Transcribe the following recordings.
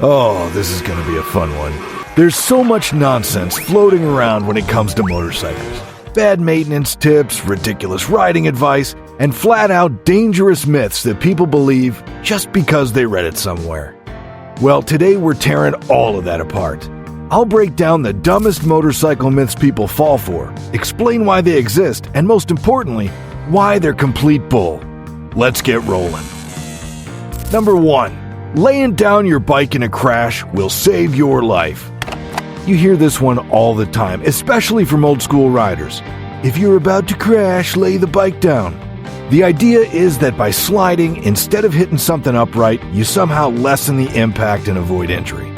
Oh, this is going to be a fun one. There's so much nonsense floating around when it comes to motorcycles. Bad maintenance tips, ridiculous riding advice, and flat-out dangerous myths that people believe just because they read it somewhere. Well, today we're tearing all of that apart. I'll break down the dumbest motorcycle myths people fall for, explain why they exist, and most importantly, why they're complete bull. Let's get rolling. Number 1. Laying down your bike in a crash will save your life. You hear this one all the time, especially from old school riders. If you're about to crash, lay the bike down. The idea is that by sliding, instead of hitting something upright, you somehow lessen the impact and avoid injury.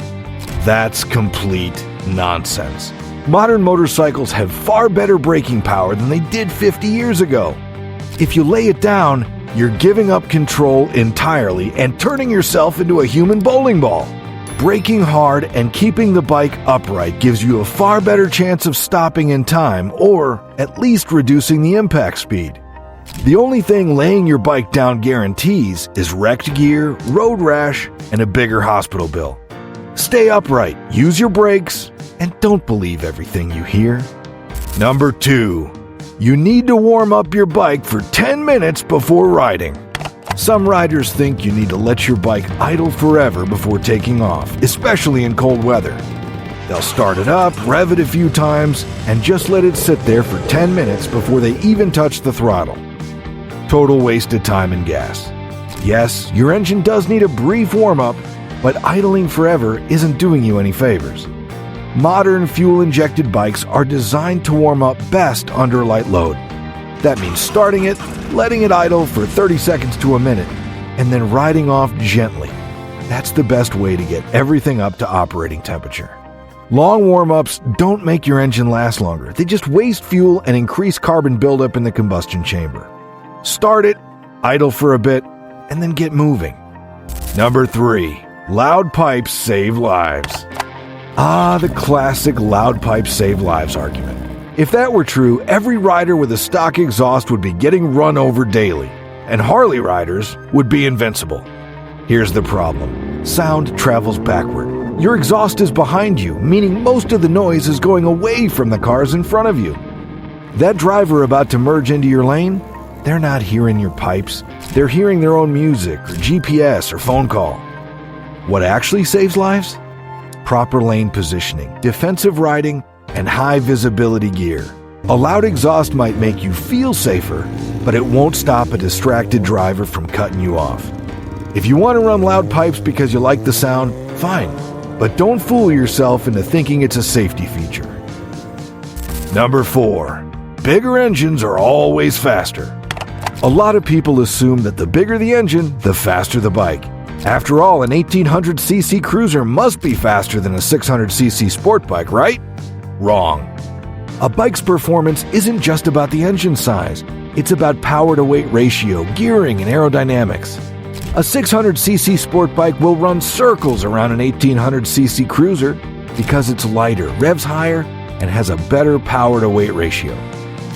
That's complete nonsense. Modern motorcycles have far better braking power than they did 50 years ago. If you lay it down, you're giving up control entirely and turning yourself into a human bowling ball. Braking hard and keeping the bike upright gives you a far better chance of stopping in time or at least reducing the impact speed. The only thing laying your bike down guarantees is wrecked gear, road rash, and a bigger hospital bill. Stay upright, use your brakes, and don't believe everything you hear. Number 2. You need to warm up your bike for 10 minutes before riding. Some riders think you need to let your bike idle forever before taking off, especially in cold weather. They'll start it up, rev it a few times, and just let it sit there for 10 minutes before they even touch the throttle. Total waste of time and gas. Yes, your engine does need a brief warm-up, but idling forever isn't doing you any favors. Modern fuel-injected bikes are designed to warm up best under a light load. That means starting it, letting it idle for 30 seconds to a minute, and then riding off gently. That's the best way to get everything up to operating temperature. Long warm-ups don't make your engine last longer. They just waste fuel and increase carbon buildup in the combustion chamber. Start it, idle for a bit, and then get moving. Number 3. Loud pipes save lives. The classic loud pipes save lives argument. If that were true, every rider with a stock exhaust would be getting run over daily, and Harley riders would be invincible. Here's the problem. Sound travels backward. Your exhaust is behind you, meaning most of the noise is going away from the cars in front of you. That driver about to merge into your lane, they're not hearing your pipes. They're hearing their own music or GPS or phone call. What actually saves lives? Proper lane positioning, defensive riding, and high visibility gear. A loud exhaust might make you feel safer, but it won't stop a distracted driver from cutting you off. If you want to run loud pipes because you like the sound, fine, but don't fool yourself into thinking it's a safety feature. Number 4. Bigger engines are always faster. A lot of people assume that the bigger the engine, the faster the bike. After all, an 1800cc cruiser must be faster than a 600cc sport bike, right? Wrong. A bike's performance isn't just about the engine size. It's about power-to-weight ratio, gearing, and aerodynamics. A 600cc sport bike will run circles around an 1800cc cruiser because it's lighter, revs higher, and has a better power-to-weight ratio.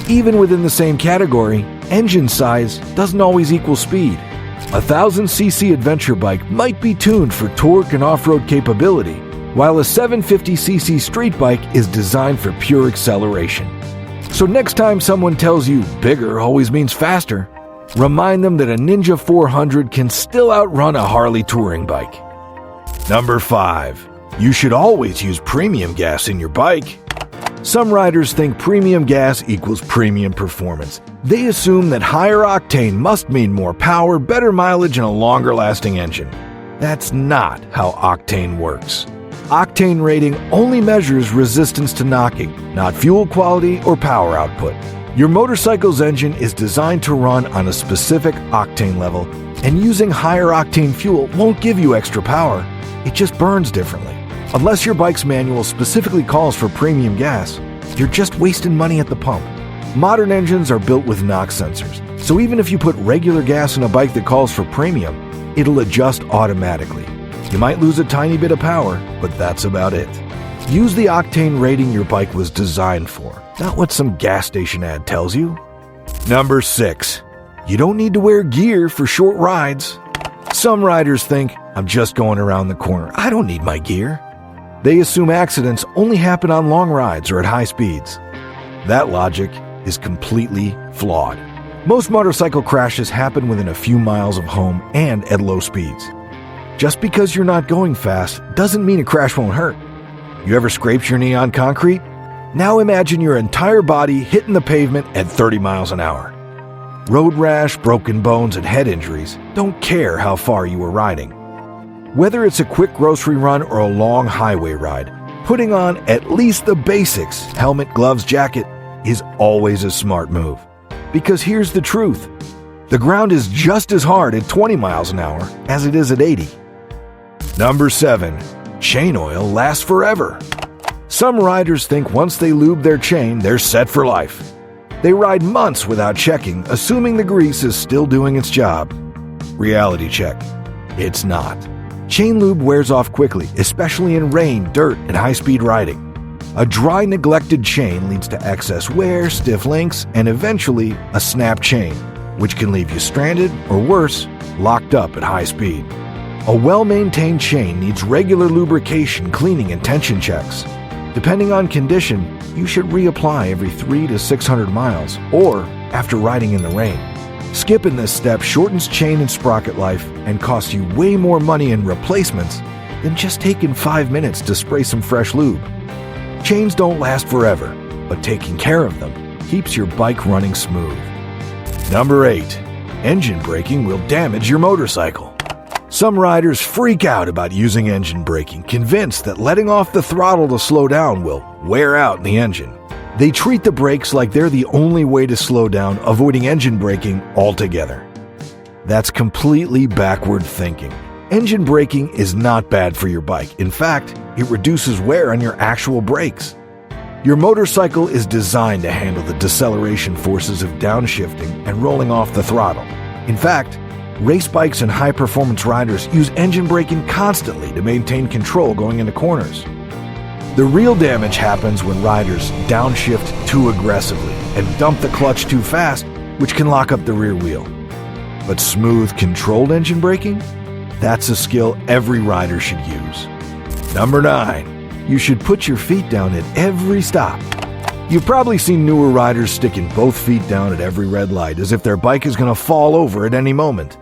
Even within the same category, engine size doesn't always equal speed. A 1000cc adventure bike might be tuned for torque and off-road capability, while a 750cc street bike is designed for pure acceleration. So next time someone tells you bigger always means faster, remind them that a Ninja 400 can still outrun a Harley touring bike. Number 5. You should always use premium gas in your bike. Some riders think premium gas equals premium performance. They assume that higher octane must mean more power, better mileage, and a longer-lasting engine. That's not how octane works. Octane rating only measures resistance to knocking, not fuel quality or power output. Your motorcycle's engine is designed to run on a specific octane level, and using higher octane fuel won't give you extra power. It just burns differently. Unless your bike's manual specifically calls for premium gas, you're just wasting money at the pump. Modern engines are built with NOx sensors, so even if you put regular gas in a bike that calls for premium, it'll adjust automatically. You might lose a tiny bit of power, but that's about it. Use the octane rating your bike was designed for, not what some gas station ad tells you. Number 6. You don't need to wear gear for short rides. Some riders think, I'm just going around the corner. I don't need my gear." They assume accidents only happen on long rides or at high speeds. That logic is completely flawed. Most motorcycle crashes happen within a few miles of home and at low speeds. Just because you're not going fast doesn't mean a crash won't hurt. You ever scraped your knee on concrete? Now imagine your entire body hitting the pavement at 30 miles an hour. Road rash, broken bones, and head injuries don't care how far you were riding. Whether it's a quick grocery run or a long highway ride, putting on at least the basics, helmet, gloves, jacket, is always a smart move. Because here's the truth. The ground is just as hard at 20 miles an hour as it is at 80. Number 7. Chain oil lasts forever. Some riders think once they lube their chain, they're set for life. They ride months without checking, assuming the grease is still doing its job. Reality check. It's not. Chain lube wears off quickly, especially in rain, dirt, and high-speed riding. A dry, neglected chain leads to excess wear, stiff links, and eventually a snap chain, which can leave you stranded or worse, locked up at high speed. A well-maintained chain needs regular lubrication, cleaning, and tension checks. Depending on condition, you should reapply every 300 to 600 miles or after riding in the rain. Skipping this step shortens chain and sprocket life and costs you way more money in replacements than just taking 5 minutes to spray some fresh lube. Chains don't last forever, but taking care of them keeps your bike running smooth. Number 8. Engine braking will damage your motorcycle. Some riders freak out about using engine braking, convinced that letting off the throttle to slow down will wear out the engine. They treat the brakes like they're the only way to slow down, avoiding engine braking altogether. That's completely backward thinking. Engine braking is not bad for your bike. In fact, it reduces wear on your actual brakes. Your motorcycle is designed to handle the deceleration forces of downshifting and rolling off the throttle. In fact, race bikes and high-performance riders use engine braking constantly to maintain control going into corners. The real damage happens when riders downshift too aggressively and dump the clutch too fast, which can lock up the rear wheel. But smooth, controlled engine braking? That's a skill every rider should use. Number 9. You should put your feet down at every stop. You've probably seen newer riders sticking both feet down at every red light as if their bike is going to fall over at any moment.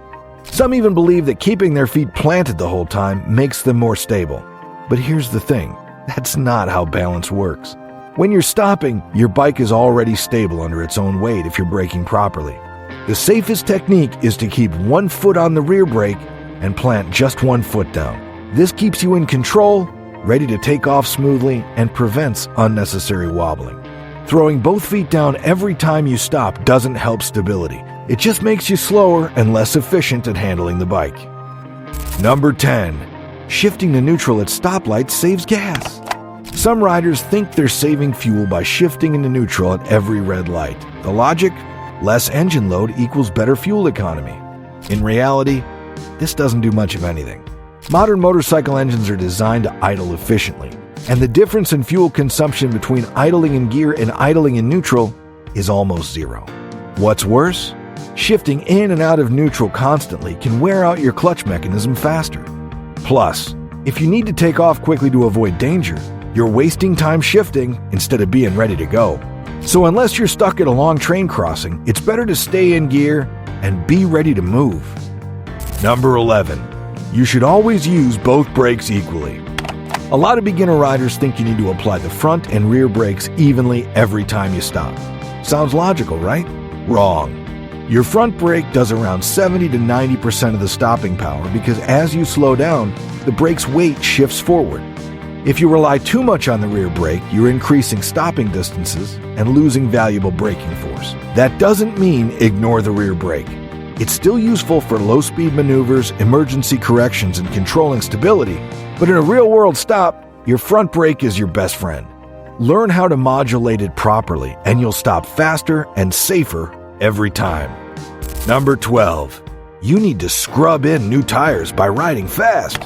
Some even believe that keeping their feet planted the whole time makes them more stable. But here's the thing. That's not how balance works. When you're stopping, your bike is already stable under its own weight if you're braking properly. The safest technique is to keep one foot on the rear brake and plant just one foot down. This keeps you in control, ready to take off smoothly, and prevents unnecessary wobbling. Throwing both feet down every time you stop doesn't help stability. It just makes you slower and less efficient at handling the bike. Number 10. Shifting to neutral at stoplights saves gas. Some riders think they're saving fuel by shifting into neutral at every red light. The logic? Less engine load equals better fuel economy. In reality, this doesn't do much of anything. Modern motorcycle engines are designed to idle efficiently, and the difference in fuel consumption between idling in gear and idling in neutral is almost zero. What's worse? Shifting in and out of neutral constantly can wear out your clutch mechanism faster. Plus, if you need to take off quickly to avoid danger, you're wasting time shifting instead of being ready to go. So unless you're stuck at a long train crossing, it's better to stay in gear and be ready to move. Number 11. You should always use both brakes equally. A lot of beginner riders think you need to apply the front and rear brakes evenly every time you stop. Sounds logical, right? Wrong. Your front brake does around 70 to 90% of the stopping power because as you slow down, the brake's weight shifts forward. If you rely too much on the rear brake, you're increasing stopping distances and losing valuable braking force. That doesn't mean ignore the rear brake. It's still useful for low-speed maneuvers, emergency corrections, and controlling stability, but in a real-world stop, your front brake is your best friend. Learn how to modulate it properly, and you'll stop faster and safer every time. Number 12. You need to scrub in new tires by riding fast.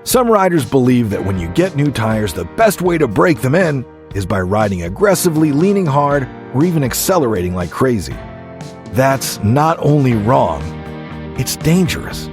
Some riders believe that when you get new tires, the best way to break them in is by riding aggressively, leaning hard, or even accelerating like crazy. That's not only wrong, it's dangerous.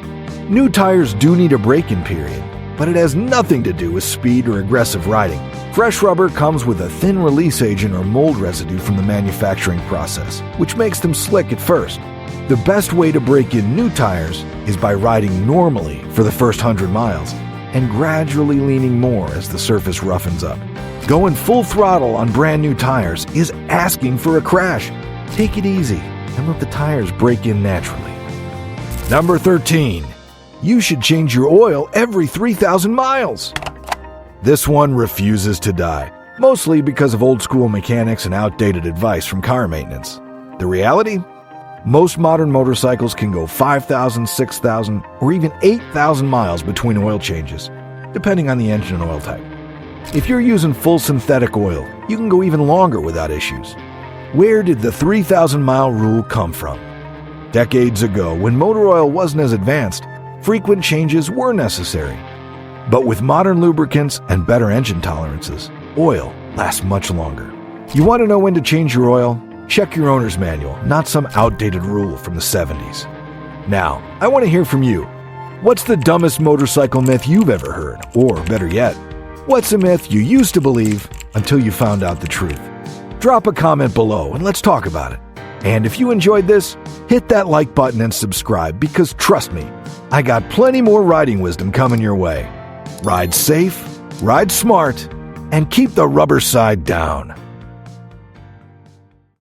New tires do need a break-in period, but it has nothing to do with speed or aggressive riding. Fresh rubber comes with a thin release agent or mold residue from the manufacturing process, which makes them slick at first. The best way to break in new tires is by riding normally for the first 100 miles and gradually leaning more as the surface roughens up. Going full throttle on brand new tires is asking for a crash. Take it easy and let the tires break in naturally. Number 13. You should change your oil every 3,000 miles. This one refuses to die, mostly because of old school mechanics and outdated advice from car maintenance. The reality? Most modern motorcycles can go 5,000, 6,000, or even 8,000 miles between oil changes, depending on the engine and oil type. If you're using full synthetic oil, you can go even longer without issues. Where did the 3,000-mile rule come from? Decades ago, when motor oil wasn't as advanced, frequent changes were necessary. But with modern lubricants and better engine tolerances, oil lasts much longer. You want to know when to change your oil? Check your owner's manual, not some outdated rule from the 70s. Now, I want to hear from you. What's the dumbest motorcycle myth you've ever heard? Or better yet, what's a myth you used to believe until you found out the truth? Drop a comment below and let's talk about it. And if you enjoyed this, hit that like button and subscribe because trust me, I got plenty more riding wisdom coming your way. Ride safe, ride smart, and keep the rubber side down.